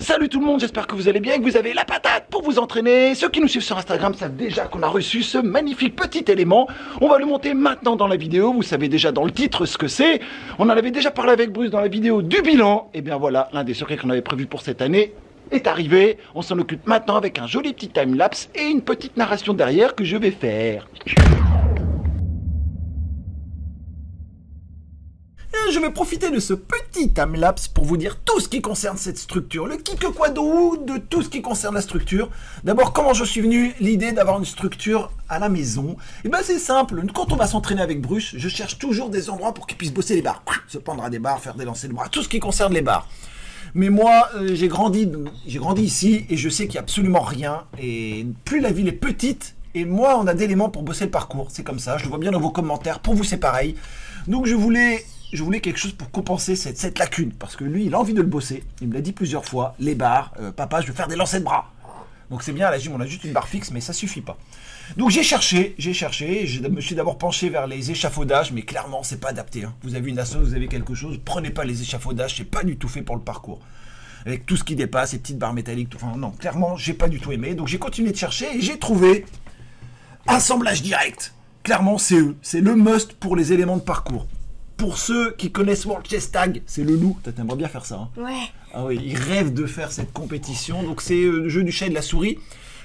Salut tout le monde, j'espère que vous allez bien et que vous avez la patate pour vous entraîner. Ceux qui nous suivent sur Instagram savent déjà qu'on a reçu ce magnifique petit élément. On va le monter maintenant dans la vidéo, vous savez déjà dans le titre ce que c'est. On en avait déjà parlé avec Bruce dans la vidéo du bilan. Et bien voilà, l'un des secrets qu'on avait prévu pour cette année est arrivé. On s'en occupe maintenant avec un joli petit time-lapse et une petite narration derrière que je vais faire. Je vais profiter de ce petit time-lapse pour vous dire tout ce qui concerne cette structure, le qui que quoi d'où de tout ce qui concerne la structure. D'abord, comment je suis venu l'idée d'avoir une structure à la maison. Et ben c'est simple, quand on va s'entraîner avec Bruce, je cherche toujours des endroits pour qu'il puisse bosser les barres, se pendre à des barres, faire des lancers de bras, tout ce qui concerne les barres. Mais moi, j'ai grandi ici et je sais qu'il n'y a absolument rien. Et plus la ville est petite, et moins on a d'éléments pour bosser le parcours. C'est comme ça, je le vois bien dans vos commentaires. Pour vous, c'est pareil. Donc je voulais quelque chose pour compenser cette lacune. Parce que lui, il a envie de le bosser. Il me l'a dit plusieurs fois. Les barres, papa, je veux faire des lancers de bras. Donc c'est bien, à la gym, on a juste une barre fixe, mais ça suffit pas. Donc j'ai cherché. Je me suis d'abord penché vers les échafaudages, mais clairement, c'est pas adapté. Hein. Vous avez une asso, vous avez quelque chose, prenez pas les échafaudages, c'est pas du tout fait pour le parcours. Avec tout ce qui dépasse, les petites barres métalliques, tout. Enfin non, clairement, j'ai pas du tout aimé. Donc j'ai continué de chercher et j'ai trouvé assemblage direct. Clairement, c'est eux. C'est le must pour les éléments de parcours. Pour ceux qui connaissent World Chess Tag, c'est le loup. T'aimerais bien faire ça, hein? Ouais. Ah oui, il rêve de faire cette compétition. Donc c'est le jeu du chat et de la souris,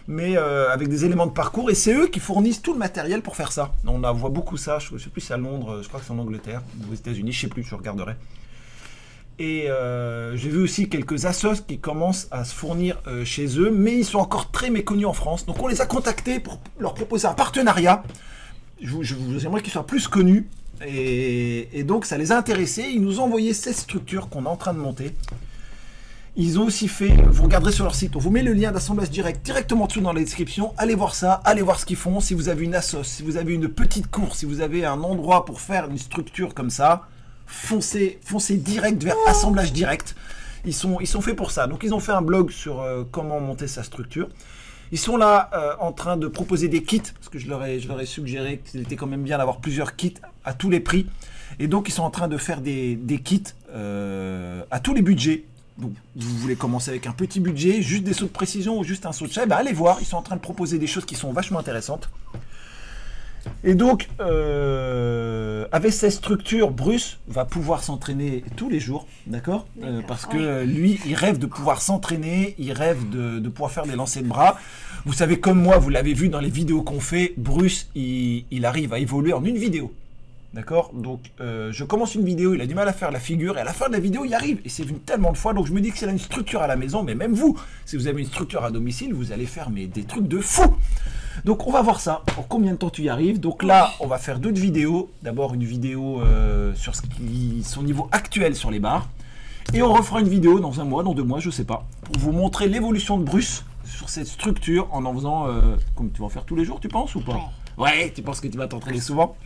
mais avec des éléments de parcours. Et c'est eux qui fournissent tout le matériel pour faire ça. On voit beaucoup ça. Je ne sais plus si c'est à Londres, je crois que c'est en Angleterre, ou aux États-Unis, je ne sais plus, je regarderai. Et j'ai vu aussi quelques assos qui commencent à se fournir chez eux, mais ils sont encore très méconnus en France. Donc on les a contactés pour leur proposer un partenariat. J'aimerais qu'ils soient plus connus. Et donc ça les a intéressés, ils nous ont envoyé cette structure qu'on est en train de monter. Ils ont aussi fait, vous regarderez sur leur site, on vous met le lien d'assemblage direct directement dessous dans la description, allez voir ça, allez voir ce qu'ils font. Si vous avez une assos, si vous avez une petite course, si vous avez un endroit pour faire une structure comme ça, foncez direct vers assemblage direct. Ils sont faits pour ça. Donc ils ont fait un blog sur comment monter sa structure. Ils sont là en train de proposer des kits, parce que je leur ai suggéré qu'il était quand même bien d'avoir plusieurs kits à tous les prix. Et donc ils sont en train de faire des kits à tous les budgets. Donc vous voulez commencer avec un petit budget, juste des sauts de précision ou juste un saut de chat, ben allez voir, ils sont en train de proposer des choses qui sont vachement intéressantes. Et donc, avec cette structure, Bruce va pouvoir s'entraîner tous les jours, d'accord, parce que lui, il rêve de pouvoir s'entraîner, il rêve de pouvoir faire des lancers de bras. Vous savez, comme moi, vous l'avez vu dans les vidéos qu'on fait, Bruce, il arrive à évoluer en une vidéo. D'accord. Donc, je commence une vidéo, il a du mal à faire la figure, et à la fin de la vidéo, il arrive. Et c'est venu tellement de fois, donc je me dis que s'il a une structure à la maison, mais même vous, si vous avez une structure à domicile, vous allez faire des trucs de fou. Donc, on va voir ça, pour combien de temps tu y arrives. Donc là, on va faire d'autres vidéos. D'abord, une vidéo sur son niveau actuel sur les barres. Et on refera une vidéo dans un mois, dans 2 mois, je sais pas, pour vous montrer l'évolution de Bruce sur cette structure en faisant, comme tu vas en faire tous les jours, tu penses ou pas? Ouais, tu penses que tu vas t'entraîner souvent?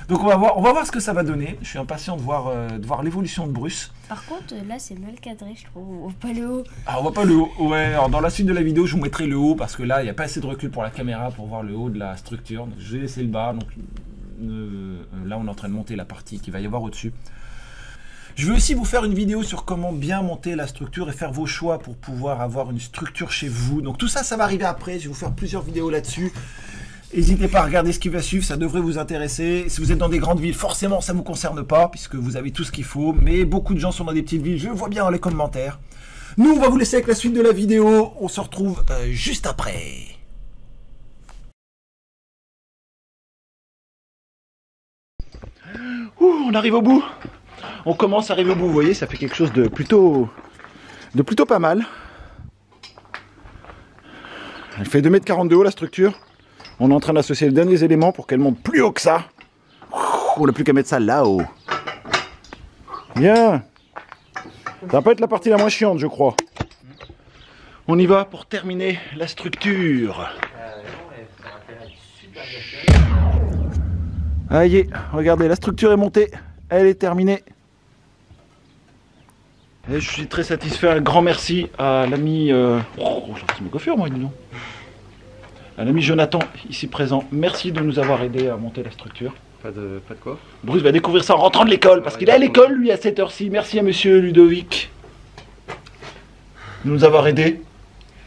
Donc on va voir ce que ça va donner. Je suis impatient de voir l'évolution de Bruce. Par contre, là c'est mal cadré, je trouve. On voit pas le haut. Ah, on voit pas le haut. Ouais, alors dans la suite de la vidéo, je vous mettrai le haut parce que là, il n'y a pas assez de recul pour la caméra pour voir le haut de la structure. Donc, je vais laisser le bas. Donc là, on est en train de monter la partie qu'il va y avoir au-dessus. Je vais aussi vous faire une vidéo sur comment bien monter la structure et faire vos choix pour pouvoir avoir une structure chez vous. Donc tout ça, ça va arriver après. Je vais vous faire plusieurs vidéos là-dessus. N'hésitez pas à regarder ce qui va suivre, ça devrait vous intéresser. Si vous êtes dans des grandes villes, forcément, ça ne vous concerne pas, puisque vous avez tout ce qu'il faut. Mais beaucoup de gens sont dans des petites villes, je le vois bien dans les commentaires. Nous, on va vous laisser avec la suite de la vidéo. On se retrouve juste après. Ouh, on arrive au bout. On commence à arriver au bout, vous voyez, ça fait quelque chose de plutôt pas mal. Elle fait 2,40 m de haut, la structure. On est en train d'associer les derniers éléments pour qu'elle monte plus haut que ça. On n'a plus qu'à mettre ça là-haut. Bien. Ça va pas être la partie la moins chiante, je crois. On y va pour terminer la structure. Allez, regardez, la structure est montée. Elle est terminée. Et je suis très satisfait. Un grand merci à l'ami... c'est ma coiffure, moi, dis donc. À l'ami Jonathan, ici présent, merci de nous avoir aidé à monter la structure. Pas de quoi. Bruce va découvrir ça en rentrant de l'école, parce qu'il est à l'école, lui, à cette heure-ci. Merci à monsieur Ludovic. de nous avoir aidés.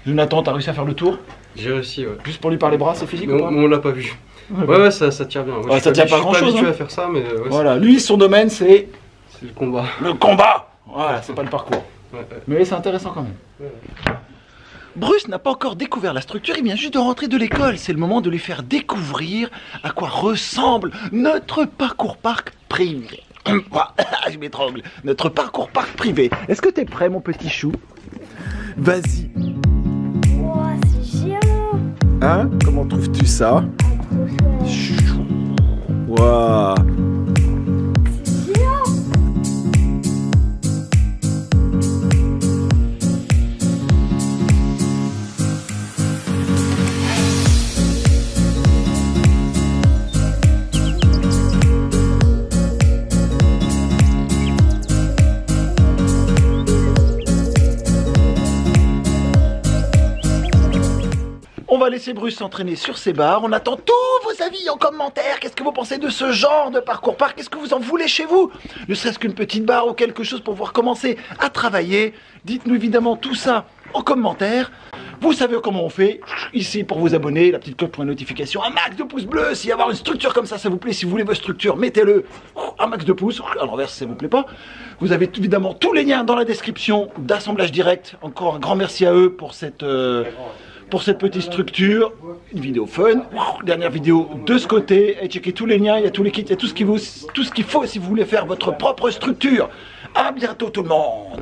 Jonathan, t'as réussi à faire le tour? J'ai réussi, ouais. Juste pour lui parler bras, c'est physique ou pas? On l'a pas vu. Ouais, ça tire bien. Ouais, ça tient pas grand chose. Je suis pas habitué à faire ça, mais. Ouais, voilà, lui, son domaine, c'est. C'est le combat. Le combat! Voilà, c'est pas le parcours. Ouais. Mais c'est intéressant quand même. Ouais. Bruce n'a pas encore découvert la structure, il vient juste de rentrer de l'école. C'est le moment de lui faire découvrir à quoi ressemble notre parcours parc privé. Je m'étrangle. Notre parcours parc privé. Est-ce que t'es prêt, mon petit chou? Vas-y. Wow, c'est géant. Hein? Comment trouves-tu ça? Waouh. C'est géant. On va laisser Bruce s'entraîner sur ses barres. On attend tous vos avis en commentaire. Qu'est-ce que vous pensez de ce genre de parcours parc? Qu'est-ce que vous en voulez chez vous? Ne serait-ce qu'une petite barre ou quelque chose pour pouvoir commencer à travailler. Dites-nous évidemment tout ça en commentaire. Vous savez comment on fait. Ici, pour vous abonner, la petite cloche pour une notification. Un max de pouces bleus. Si avoir une structure comme ça vous plaît, si vous voulez votre structure, mettez-le. Un max de pouces. À l'envers, si ça vous plaît pas. Vous avez évidemment tous les liens dans la description d'assemblage direct. Encore un grand merci à eux pour cette petite structure. Une vidéo fun. Dernière vidéo de ce côté. Et checkez tous les liens, il y a tous les kits, il y a tout ce qu'il faut si vous voulez faire votre propre structure. À bientôt tout le monde.